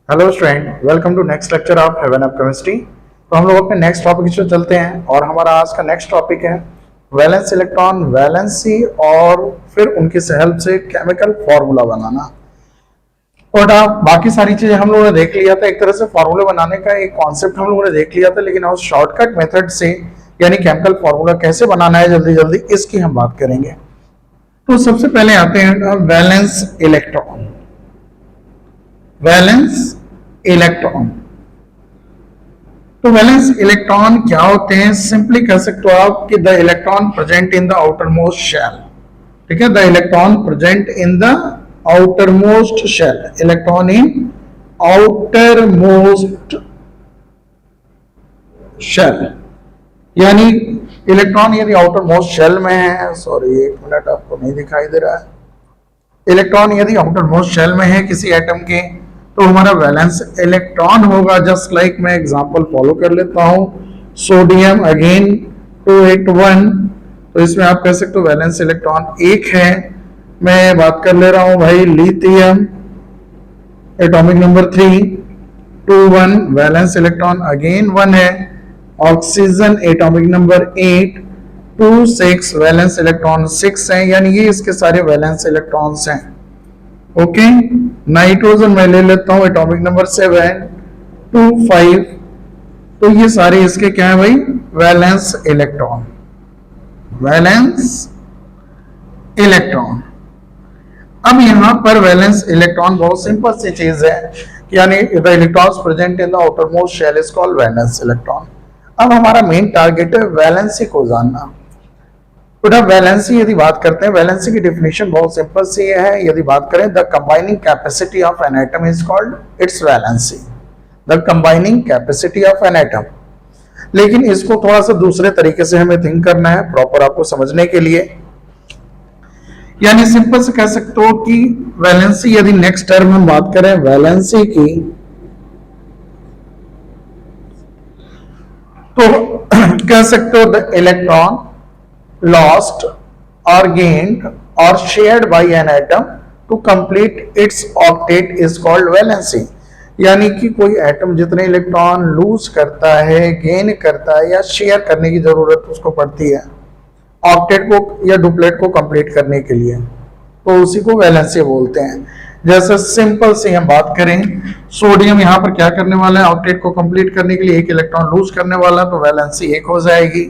Hello student, welcome to next lecture of heaven of chemistry. तो हम लोग अपने नेक्स्ट टॉपिक से चलते हैं और हमारा आज का नेक्स्ट टॉपिक है वैलेंस इलेक्ट्रॉन, वैलेंसी और फिर उनकी हेल्प से केमिकल फॉर्मूला बनाना। और बाकी सारी चीजें हम लोगों ने देख लिया था, एक तरह से फॉर्मूले बनाने का एक कॉन्सेप्ट हम लोगों ने देख लिया था, लेकिन उस शॉर्टकट मेथड से यानी केमिकल फॉर्मूला कैसे बनाना है जल्दी जल्दी, इसकी हम बात करेंगे। तो सबसे पहले आते हैं वैलेंस इलेक्ट्रॉन। वैलेंस इलेक्ट्रॉन, तो वैलेंस इलेक्ट्रॉन क्या होते हैं? सिंपली कह सकते हो आप कि the electron present in the outer most shell. ठीक है, the electron present in the outer most shell, electron in outer most shell, यानी इलेक्ट्रॉन यदि आउटर मोस्ट शेल में है, सॉरी एक मिनट आपको नहीं दिखाई दे रहा है, इलेक्ट्रॉन यदि आउटर मोस्ट शेल में है किसी एटम के, तो हमारा वैलेंस इलेक्ट्रॉन होगा। जस्ट लाइक मैं एग्जांपल फॉलो कर लेता हूं, सोडियम अगेन 281, तो इसमें आप कह सकते हो वैलेंस इलेक्ट्रॉन एक है। मैं बात कर ले रहा हूं भाई lithium, atomic number 321, valence electron again 1 है। Oxygen atomic number 826, valence electron 6 है, यानी ये इसके सारे वैलेंस इलेक्ट्रॉन्स हैं। ओके, नाइट्रोजन मैं ले लेता हूं एटॉमिक नंबर 725, तो ये सारे इसके क्या है भाई? Valence electron, valence electron. अब यहां पर वैलेंस इलेक्ट्रॉन बहुत सिंपल सी चीज है, यानी the electrons present in the outer most shell is called valence electron. अब हमारा मेन टारगेट है वैलेंसी को जानना। बेटा वैलेंसी यदि बात करते हैं, वैलेंसी की डेफिनेशन बहुत सिंपल सी है। यदि बात करें, the combining capacity of an atom is called its valency, the combining capacity of an atom. लेकिन इसको थोड़ा सा दूसरे तरीके से हमें थिंक करना है प्रॉपर आपको समझने के लिए, यानी सिंपल से कह सकते हो कि वैलेंसी, यदि नेक्स्ट टर्म हम बात करें वैलेंसी की, तो कह सकते हो the electron lost or gained or shared by an atom to complete its octet is called valency। यानी कि कोई एटम जितने इलेक्ट्रॉन लूज करता है, गेन करता है या शेयर करने की जरूरत उसको पड़ती है ऑक्टेट को या डुप्लेट को कंप्लीट करने के लिए, तो उसी को वैलेंसी बोलते हैं। जैसे सिंपल से हम बात करें, सोडियम यहाँ पर क्या करने वाला है? ऑक्टेट को कंप्लीट करने के लिए एक इलेक्ट्रॉन लूज करने वाला, तो वैलेंसी 1 हो जाएगी।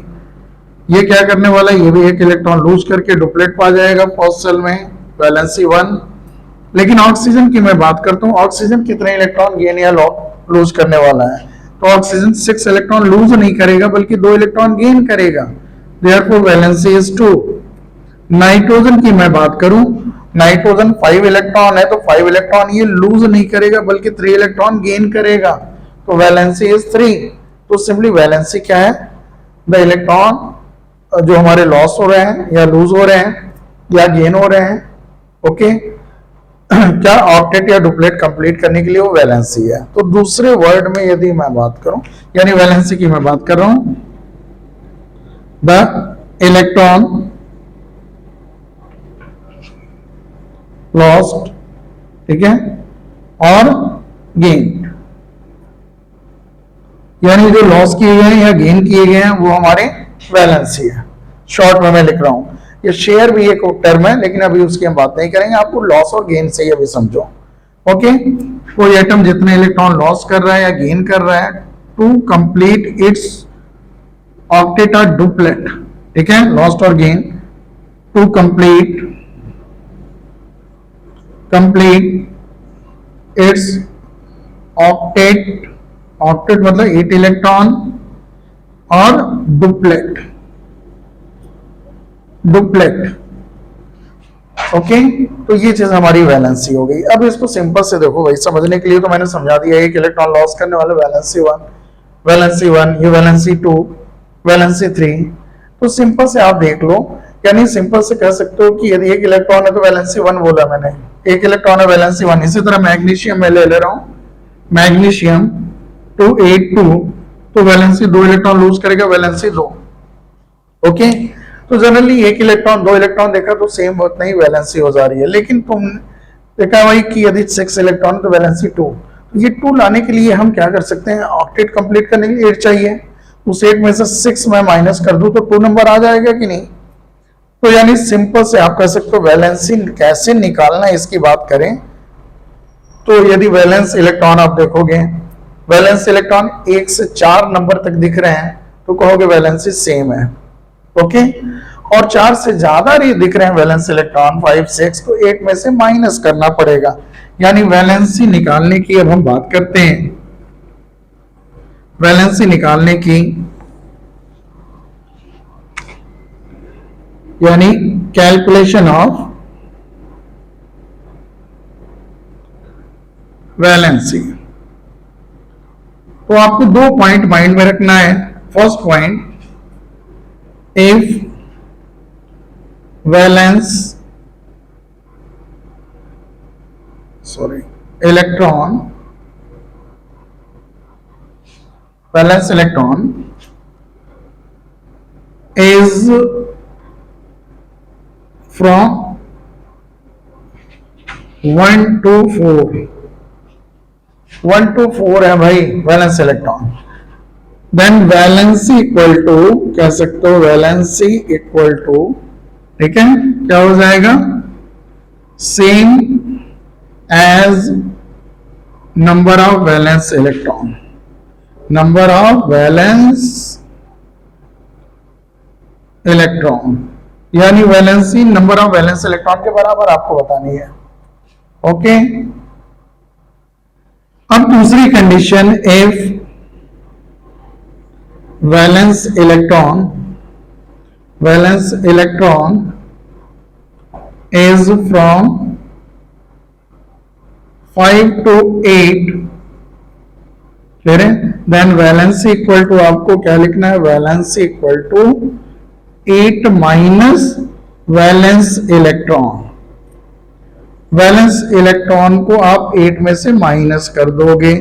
ये क्या करने वाला है? ये भी एक इलेक्ट्रॉन लूज करके डुप्लेट पा जाएगा फर्स्ट सेल में, वैलेंसी 1। लेकिन ऑक्सीजन की मैं बात करता हूँ, ऑक्सीजन कितने इलेक्ट्रॉन गेन या लूज करने वाला है? तो ऑक्सीजन 6 इलेक्ट्रॉन लूज नहीं करेगा बल्कि 2 इलेक्ट्रॉन गेन करेगा, देयरफॉर वैलेंसी इज 2। नाइट्रोजन की मैं बात करूं, नाइट्रोजन 5 इलेक्ट्रॉन है, तो 5 इलेक्ट्रॉन ये लूज नहीं करेगा बल्कि 3 इलेक्ट्रॉन गेन करेगा, तो वैलेंसी इज 3। तो सिंपली वैलेंसी क्या है? द इलेक्ट्रॉन जो हमारे लॉस हो रहे हैं या लूज हो रहे हैं या गेन हो रहे हैं, ओके, क्या ऑक्टेट या डुप्लेट कंप्लीट करने के लिए वो वैलेंसी है। तो दूसरे वर्ड में यदि मैं बात करूं, यानी वैलेंसी की मैं बात कर रहा हूं, द इलेक्ट्रॉन लॉस्ट, ठीक है, और गेन, यानी जो लॉस किए गए हैं या गेन किए गए हैं वो हमारे वैलेंसी है। शॉर्ट में मैं लिख रहा हूं, ये शेयर भी एक टर्म है लेकिन अभी उसकी हम बात नहीं करेंगे, आपको लॉस और गेन से ही अभी समझो। ओके, कोई एटम जितने इलेक्ट्रॉन लॉस कर रहा है या गेन कर रहा है टू कंप्लीट इट्स ऑक्टेट और डुप्लेट, ठीक है, लॉस्ट और gain, to complete its octet, octet मतलब 8 इलेक्ट्रॉन, और डुप्लेट, ओके, तो ये चीज हमारी वैलेंसी हो गई। अब इसको सिंपल से देखो भाई, समझने के लिए तो मैंने समझा दिया, एक इलेक्ट्रॉन लॉस करने वाले वैलेंसी 1, ये वैलेंसी 2, वैलेंसी 3। तो सिंपल से आप देख लो, यानी सिंपल से कह सकते हो कि यदि एक इलेक्ट्रॉन है तो वैलेंसी 1 बोला मैंने, एक इलेक्ट्रॉन है वैलेंसी 1। इसी तरह मैग्नीशियम में ले रहा हूं, मैग्नीशियम 282, तो वैलेंसी 2 इलेक्ट्रॉन लूज करेगा, वैलेंसी 2। ओके, तो जनरली एक इलेक्ट्रॉन 2 इलेक्ट्रॉन देखा तो सेम उतना ही वैलेंसी हो जा रही है, लेकिन तुम देखा भाई कि यदि 6 इलेक्ट्रॉन तो वैलेंसी 2, ये 2 लाने के लिए हम क्या कर सकते हैं, ऑक्टेट कंप्लीट करने के लिए 8 चाहिए, उस 8 में से 6 मैं माइनस कर दूं तो 2 नंबर आ जाएगा कि नहीं। तो यानी सिंपल से आप कह सकते हो वैलेंसी कैसे निकालना है इसकी बात करें तो यदि वैलेंस इलेक्ट्रॉन आप देखोगे, वैलेंस इलेक्ट्रॉन 1 से 4 नंबर तक दिख रहे हैं तो कहोगे वैलेंसी सेम है, ओके। और 4 से ज्यादा दिख रहे हैं वैलेंस इलेक्ट्रॉन 5, 6, तो 8 में से माइनस करना पड़ेगा। यानी वैलेंसी निकालने की अब हम बात करते हैं, वैलेंसी निकालने की यानी कैलकुलेशन ऑफ वैलेंसी। तो आपको 2 पॉइंट माइंड में रखना है। First point, if valence electron is from 1 to 4, 1 to 4 है भाई valence electron, then valency equal to कह सकते हो, वैलेंसी इक्वल टू, ठीक है, क्या हो जाएगा, same as number of valence electron, number of valence electron, यानी valency number of valence electron के बराबर आपको बतानी है, ओके। अब दूसरी condition, if valence electron is from 5 to 8, clear है, देन वैलेंसी इक्वल टू आपको क्या लिखना है, valency equal to 8 minus valence electron, valence electron को आप 8 में से माइनस कर दोगे,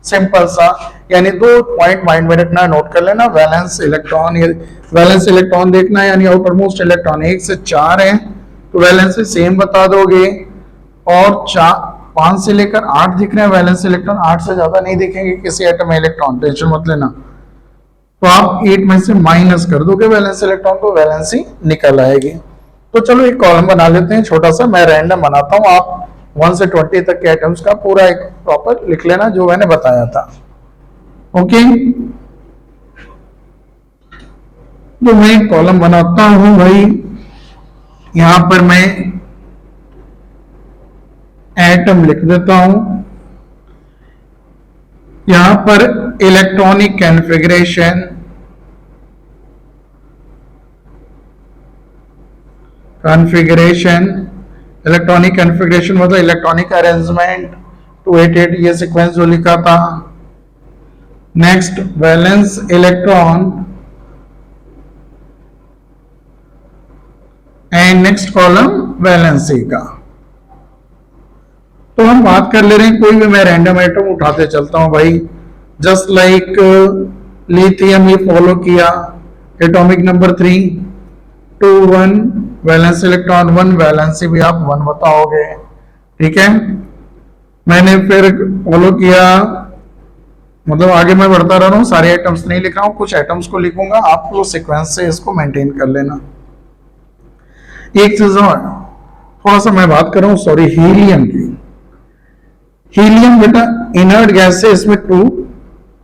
सिंपल सा। यानी 2 पॉइंट माइंड में रखना है, नोट कर लेना, वैलेंस इलेक्ट्रॉन देखना है, यानी आउटर मोस्ट इलेक्ट्रॉन 1 से 4 है तो वैलेंसी सेम बता दोगे, और 5 से लेकर 8 दिख रहे हैं वैलेंस इलेक्ट्रॉन, 8 से ज्यादा नहीं दिखेंगे किसी एटम में इलेक्ट्रॉन, टेंशन मत लेना, तो आप 8 में से माइनस कर दोगे वैलेंस इलेक्ट्रॉन को, वैलेंसी निकल आएगी। तो चलो एक कॉलम बना लेते हैं छोटा सा, मैं रैंडम बनाता हूं, आप 1 से 20 तक के आइटम्स का पूरा एक प्रॉपर लिख लेना जो मैंने बताया था, ओके। तो मैं एक कॉलम बनाता हूं भाई, यहां पर मैं एटम लिख देता हूं, यहां पर इलेक्ट्रॉनिक कॉन्फ़िगरेशन, इलेक्ट्रॉनिक कॉन्फ़िगरेशन मतलब इलेक्ट्रॉनिक अरेंजमेंट 288 ये सीक्वेंस जो लिखा था। Next valence electron and next column valency का। तो हम बात कर ले रहे हैं, कोई भी मैं रैंडम आइटम उठाते चलता हूं भाई, जस्ट लाइक लिथियम ये फॉलो किया, atomic number 3 2 1, valence electron 1, valency भी आप 1 बताओगे, ठीक है। मैंने फिर फॉलो किया, मतलब आगे मैं बढ़ता रह रहा हूं, सारे आइटम्स नहीं लिख रहा हूं, कुछ आइटम्स को लिखूंगा, आप लोग सीक्वेंस से इसको मेंटेन कर लेना। एक चीज और थोड़ा सा मैं बात कर रहा हूं, सॉरी, हीलियम की। हीलियम बेटा इनर्ट गैस है, इसमें 2,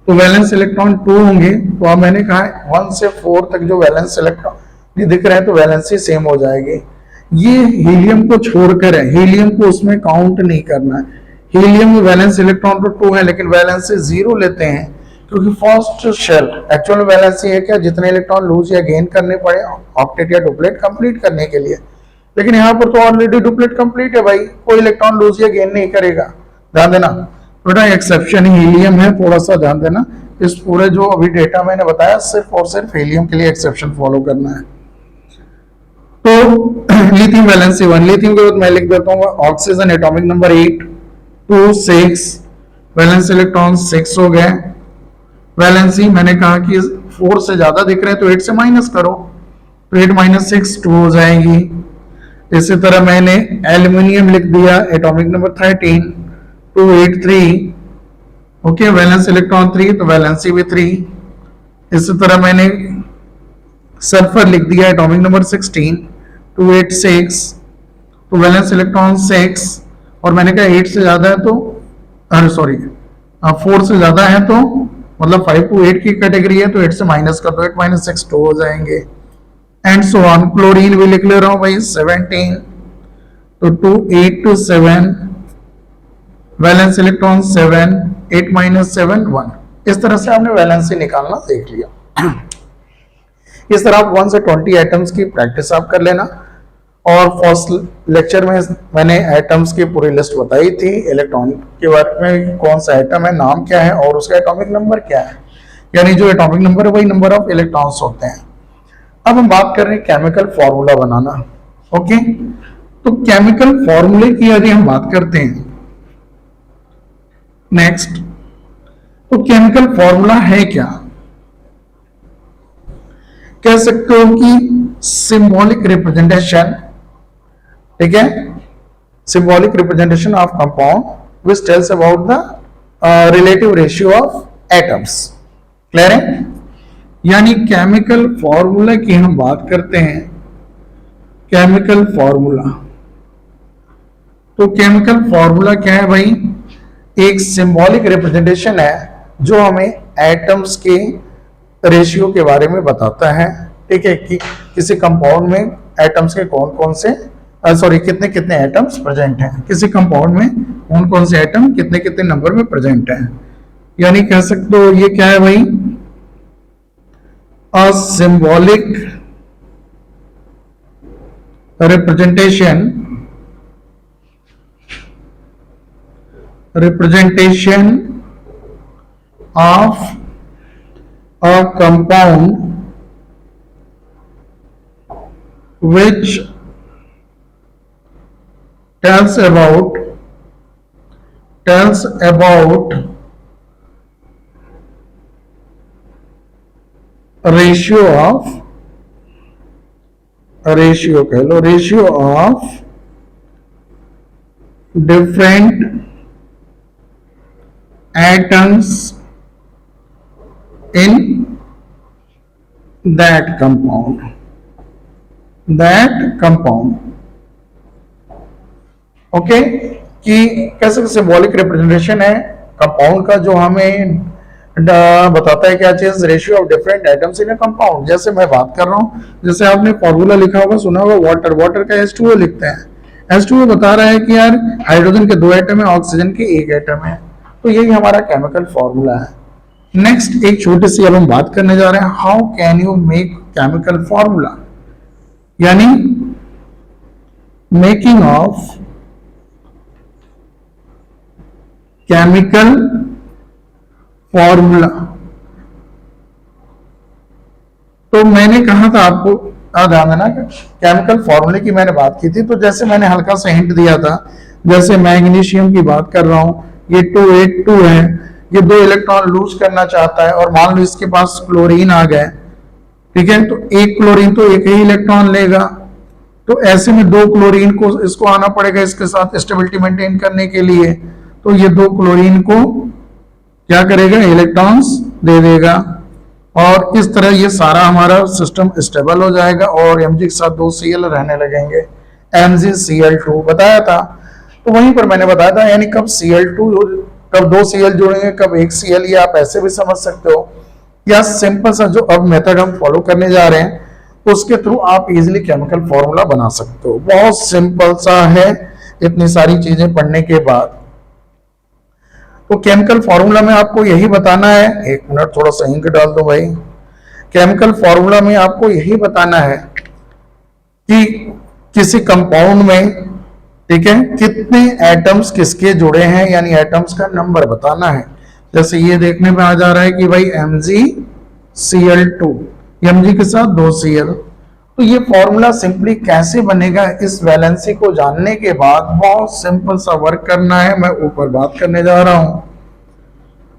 तो वैलेंस इलेक्ट्रॉन 2 होंगे, तो अब मैंने कहा 1 से 4 तक जो वैलेंस इलेक्ट्रॉन ये दिख रहे हैं तो वैलेंसी सेम हो जाएगी। ये हीलियम को छोड़कर है, हीलियम को उसमें काउंट नहीं करना है, हीलियम में वैलेंस इलेक्ट्रॉन तो 2 है लेकिन वैलेंसी 0 लेते हैं, क्योंकि फर्स्ट शेल एक्चुअल वैलेंसी है क्या, जितने इलेक्ट्रॉन लूज या गेन करने पड़े ऑक्टेट या डुप्लेट कंप्लीट करने के लिए, लेकिन यहाँ पर तो ऑलरेडी डुप्लेट कंप्लीट है भाई, कोई इलेक्ट्रॉन लूज या गेन नहीं करेगा, ध्यान देना बेटा। एक्सेप्शन हीलियम है, थोड़ा सा ध्यान देना, इस पूरे जो अभी डेटा मैंने बताया सिर्फ और सिर्फ हीलियम के लिए एक्सेप्शन फॉलो करना है। तो लिथियम वैलेंसी 1, लिथियम के बाद मैं लिख देता हूँ oxygen atomic number 8 2 6, valence electron 6 हो गए, वैलेंसी मैंने कहा कि 4 से ज्यादा दिख रहे हैं तो 8 से माइनस करो, तो 8 माइनस 6 2 हो जाएगी। इसी तरह मैंने एल्यूमिनियम लिख दिया atomic number 13 283, okay, valence electron 3 तो वैलेंसी भी 3। इसी तरह मैंने सल्फर लिख दिया एटॉमिक नंबर 16 286 तो वैलेंस इलेक्ट्रॉन 6 और मैंने कहा 8 से ज्यादा है तो अरे सॉरी 4 से ज्यादा है तो मतलब 5 to 8 की कैटेगरी है तो 8 से माइनस कर दो, 8 - 6 2 हो जाएंगे एंड सो ऑन। क्लोरीन भी लिख ले रहा हूं भाई 17 तो 2 8 to 7 वैलेंस इलेक्ट्रॉन 7 8 - 7 1। इस तरह से आपने वैलेंसी निकालना देख लिया। इस तरह आप 1 से 20 एटम्स की प्रैक्टिस आप कर लेना। और फर्स्ट लेक्चर में मैंने एटम्स की पूरी लिस्ट बताई थी, इलेक्ट्रॉन के बारे में कौन सा एटम है, नाम क्या है और उसका एटॉमिक नंबर क्या है, यानी जो एटॉमिक नंबर है वही नंबर ऑफ इलेक्ट्रॉन्स होते हैं। अब हम बात कर रहे हैं केमिकल फॉर्मूला बनाना। ओके, तो केमिकल फॉर्मूले की यदि हम बात करते हैं नेक्स्ट, तो केमिकल फॉर्मूला है क्या, कह सकते हो कि सिंबॉलिक रिप्रेजेंटेशन, ठीक है, symbolic representation of compound which tells about the relative ratio of atoms. Clear है? यानी केमिकल फॉर्मूला की हम बात करते हैं, केमिकल फॉर्मूला, तो केमिकल फॉर्मूला क्या है भाई, एक सिंबॉलिक रिप्रेजेंटेशन है जो हमें एटम्स के रेशियो के बारे में बताता है। ठीक है, कि किसी कंपाउंड में एटम्स के कौन कौन से कितने कितने एटम्स प्रेजेंट हैं, किसी कंपाउंड में कौन कौन से एटम कितने कितने नंबर में प्रेजेंट हैं। यानी कह सकते हो ये क्या है भाई, अ symbolic representation of a compound which tells about ratio of different atoms in that compound। Okay, कि कैसे सिंबॉलिक रिप्रेजेंटेशन है कंपाउंड का जो हमें बताता है क्या चीज, ratio of different atoms in a compound. जैसे मैं बात कर रहा हूं, जैसे आपने फॉर्मूला लिखा होगा, सुना होगा वाटर का H2O लिखते हैं। H2O बता रहा है कि यार हाइड्रोजन के 2 एटम है, ऑक्सीजन के 1 एटम है, तो यही हमारा केमिकल फॉर्मूला है। नेक्स्ट एक छोटी सी अब हम बात करने जा रहे हैं, how can you make chemical formula, यानी मेकिंग ऑफ केमिकल फॉर्मूला। तो मैंने कहा था आपको, ध्यान देना, केमिकल फॉर्मूले की मैंने बात की थी, तो जैसे मैंने हल्का सा हिंट दिया था, जैसे मैग्नीशियम की बात कर रहा हूं, ये 282 है, ये 2 इलेक्ट्रॉन लूज करना चाहता है और मान लो इसके पास क्लोरीन आ गए, ठीक है, तो एक क्लोरीन तो एक ही इलेक्ट्रॉन लेगा, तो ऐसे में 2 क्लोरीन को इसको आना पड़ेगा इसके साथ स्टेबिलिटी मेंटेन करने के लिए, तो ये 2 क्लोरीन को क्या करेगा, इलेक्ट्रॉन्स दे देगा और इस तरह ये सारा हमारा सिस्टम स्टेबल हो जाएगा और Mg के साथ 2 Cl रहने लगेंगे, MgCl2 बताया था। तो वहीं पर मैंने बताया था, यानी कब कब 2 Cl जुड़ेंगे, कब 1 Cl, ये आप ऐसे भी समझ सकते हो, या सिंपल सा जो अब मेथड हम फॉलो करने जा रहे हैं उसके थ्रू आप इजीली केमिकल फॉर्मूला बना सकते हो। बहुत सिंपल सा है इतनी सारी चीजें पढ़ने के बाद। तो केमिकल फॉर्मूला में आपको यही बताना है, 1 मिनट थोड़ा सा इंक डाल दो भाई। केमिकल फॉर्मूला में आपको यही बताना है कि किसी कंपाउंड में, ठीक है, कितने एटम्स किसके जुड़े हैं, यानी एटम्स का नंबर बताना है। जैसे ये देखने में आ जा रहा है कि भाई MgCl2, Mg के साथ 2 Cl, तो ये फॉर्मूला सिंपली कैसे बनेगा, इस वैलेंसी को जानने के बाद बहुत सिंपल सा वर्क करना है। मैं ऊपर बात करने जा रहा हूं,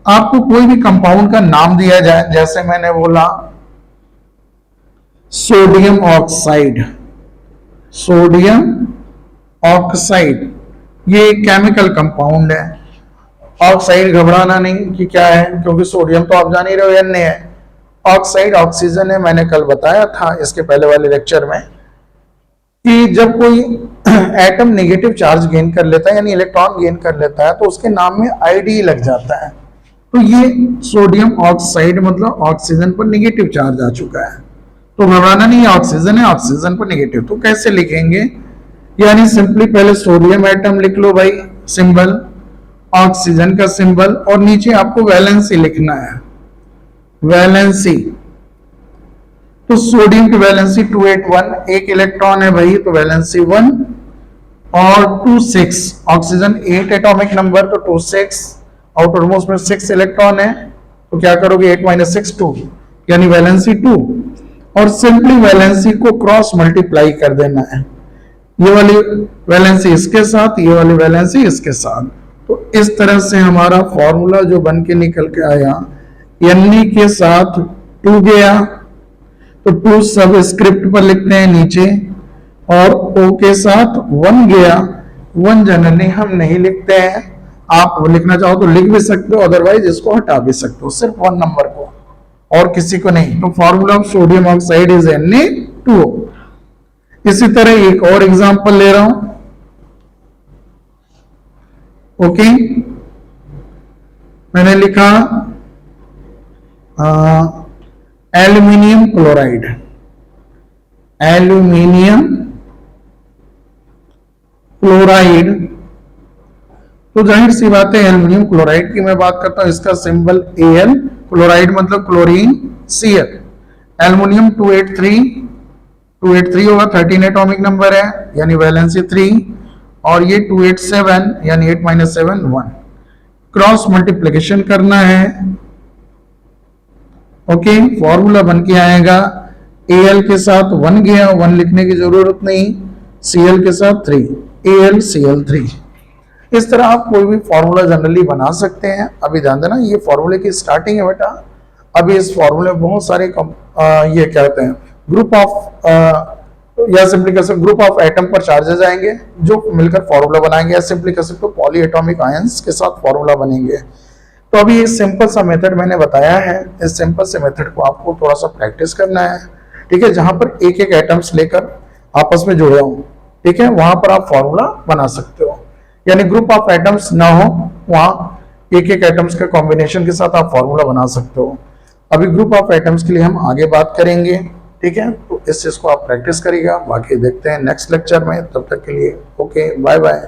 आपको कोई भी कंपाउंड का नाम दिया जाए, जैसे मैंने बोला सोडियम ऑक्साइड, ये केमिकल कंपाउंड है, ऑक्साइड घबराना नहीं कि क्या है, क्योंकि सोडियम तो आप जान ही रहे हो Na है। ऑक्साइड ऑक्सीजन है, मैंने कल बताया था इसके पहले वाले लेक्चर में कि जब कोई एटम नेगेटिव चार्ज गेन कर लेता है यानी इलेक्ट्रॉन गेन कर लेता है तो उसके नाम में आईडी लग जाता है। तो ये सोडियम ऑक्साइड मतलब ऑक्सीजन पर नेगेटिव चार्ज आ चुका है, तो घबराना नहीं, ऑक्सीजन है, ऑक्सीजन पर नेगेटिव। तो कैसे लिखेंगे, यानी सिंपली पहले सोडियम एटम लिख लो भाई, सिंबल, ऑक्सीजन का सिंबल, और नीचे आपको वैलेंसी लिखना है, वैलेंसी। तो सोडियम की वैलेंसी 281, एक इलेक्ट्रॉन है भाई तो वैलेंसी 1, और 26 ऑक्सीजन 8 एटॉमिक नंबर तो 26, आउटरमोस्ट में 6 इलेक्ट्रॉन है तो क्या करोगे 8 - 6 2, यानी वैलेंसी 2, और सिंपली वैलेंसी को क्रॉस मल्टीप्लाई कर देना है, ये वाली वैलेंसी इसके साथ, ये वाली वैलेंसी इसके साथ। तो इस तरह से हमारा फॉर्मूला जो बन के निकल के आया, Na के साथ 2 गया तो 2 सब स्क्रिप्ट पर लिखते हैं नीचे, और O के साथ 1 गया, 1 जनरली हम नहीं लिखते हैं, आप लिखना चाहो तो लिख भी सकते हो, अदरवाइज इसको हटा भी सकते हो, सिर्फ 1 नंबर को और किसी को नहीं। तो formula of sodium oxide is Na2O। इसी तरह एक और एग्जांपल ले रहा हूं, ओके, मैंने लिखा एल्यूमिनियम क्लोराइड, एल्यूमिनियम क्लोराइड। तो जाहिर सी बात है एल्यूमिनियम क्लोराइड की मैं बात करता हूं, इसका सिंबल Al, क्लोराइड मतलब क्लोरीन, Cl, एल्यूमिनियम 283 होगा, 13 एटॉमिक नंबर है यानी वैलेंसी 3, और ये 287 यानी 8 - 7 1, क्रॉस मल्टीप्लिकेशन करना है, ओके। फॉर्मूला बन के आएगा Al के साथ 1 गया, 1 लिखने की जरूरत नहीं, Cl के साथ 3, AlCl3। इस तरह आप कोई भी फॉर्मूला जनरली बना सकते हैं। अभी ध्यान देना ये फॉर्मूले की स्टार्टिंग है बेटा, अभी इस फॉर्मूले में बहुत सारे ये क्या कहते हैं ग्रुप ऑफ या सिंपली कह सकते ग्रुप ऑफ एटम पर चार्जेस आएंगे जो मिलकर फॉर्मूला बनाएंगे, या सिंपली कह सकते हो पॉली एटॉमिक आयंस के साथ फॉर्मूला बनेंगे। तो अभी एक सिंपल सा मेथड मैंने बताया है, इस सिंपल से मेथड को आपको थोड़ा सा प्रैक्टिस करना है, ठीक है, जहां पर एक एक एटम्स लेकर आपस में जुड़े हों, ठीक है, वहां पर आप फॉर्मूला बना सकते हो, यानी ग्रुप ऑफ एटम्स ना हो, वहां एक एक एटम्स के कॉम्बिनेशन के साथ आप फॉर्मूला बना सकते हो। अभी ग्रुप ऑफ एटम्स के लिए हम आगे बात करेंगे, ठीक है, तो इस चीज को आप प्रैक्टिस करिएगा, बाकी देखते हैं नेक्स्ट लेक्चर में। तब तक के लिए ओके, बाय बाय।